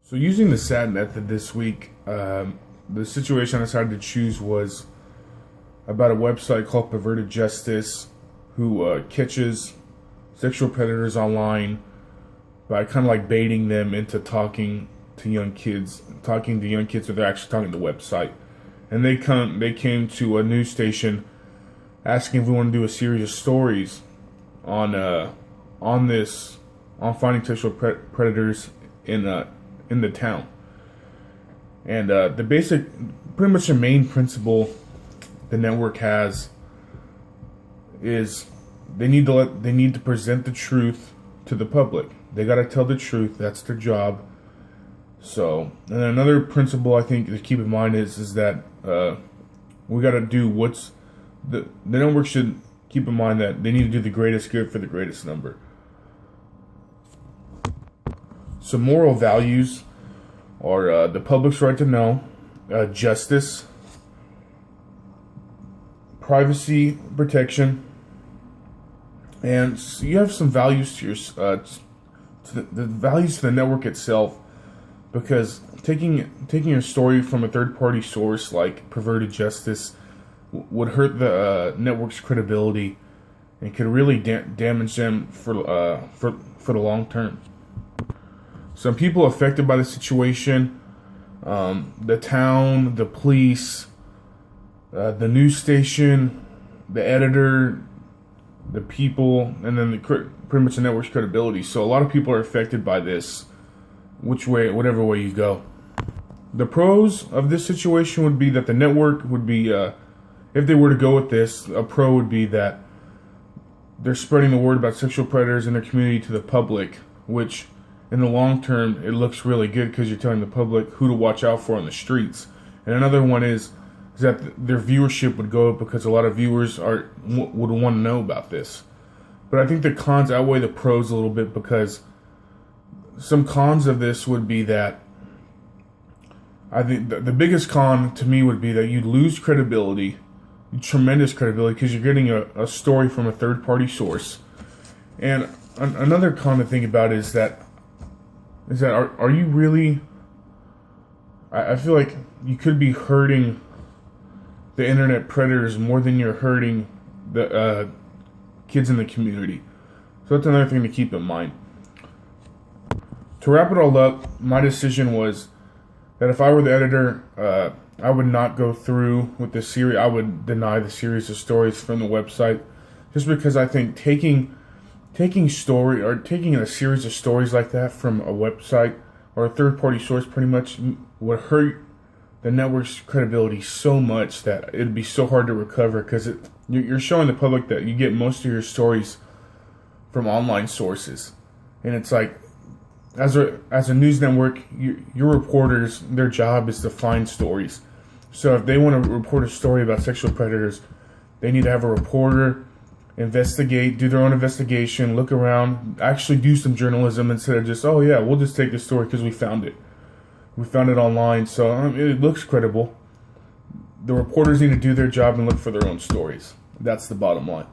So using the SAT method this week, the situation I decided to choose was about a website called Perverted Justice, who catches sexual predators online by kind of like baiting them into talking to young kids or they're actually talking to the website. And they came to a news station asking if we want to do a series of stories on finding sexual predators in the town. And pretty much the main principle the network has is they need to present the truth to the public. They got to tell the truth. That's their job. So, and another principle I think to keep in mind is that we got to do the network should keep in mind that they need to do the greatest good for the greatest number. So moral values are the public's right to know, justice, privacy protection, and so you have some values to the values to the network itself, because taking a story from a third-party source like Perverted Justice would hurt the network's credibility and could really damage them for the long term. Some people affected by the situation, the town, the police, the news station, the editor, the people, and then pretty much the network's credibility. So a lot of people are affected by this, whatever way you go. The pros of this situation would be that the network would be, if they were to go with this, a pro would be that they're spreading the word about sexual predators in their community to the public, which in the long term, it looks really good because you're telling the public who to watch out for on the streets. And another one is that their viewership would go up because a lot of viewers would want to know about this. But I think the cons outweigh the pros a little bit, because some cons of this would be that I think the biggest con to me would be that you'd lose credibility, tremendous credibility, because you're getting a story from a third-party source. And another con to think about is that are you really... I feel like you could be hurting the internet predators more than you're hurting the kids in the community. So that's another thing to keep in mind. To wrap it all up, my decision was that if I were the editor, I would not go through with this series. I would deny the series of stories from the website, just because I think taking a series of stories like that from a website or a third-party source pretty much would hurt the network's credibility so much that it'd be so hard to recover, because you're showing the public that you get most of your stories from online sources. And it's like, as a news network, your reporters, their job is to find stories. So if they want to report a story about sexual predators, they need to have a reporter investigate, do their own investigation, look around, actually do some journalism instead of just, oh yeah, we'll just take this story because we found it. We found it online, so it looks credible. The reporters need to do their job and look for their own stories. That's the bottom line.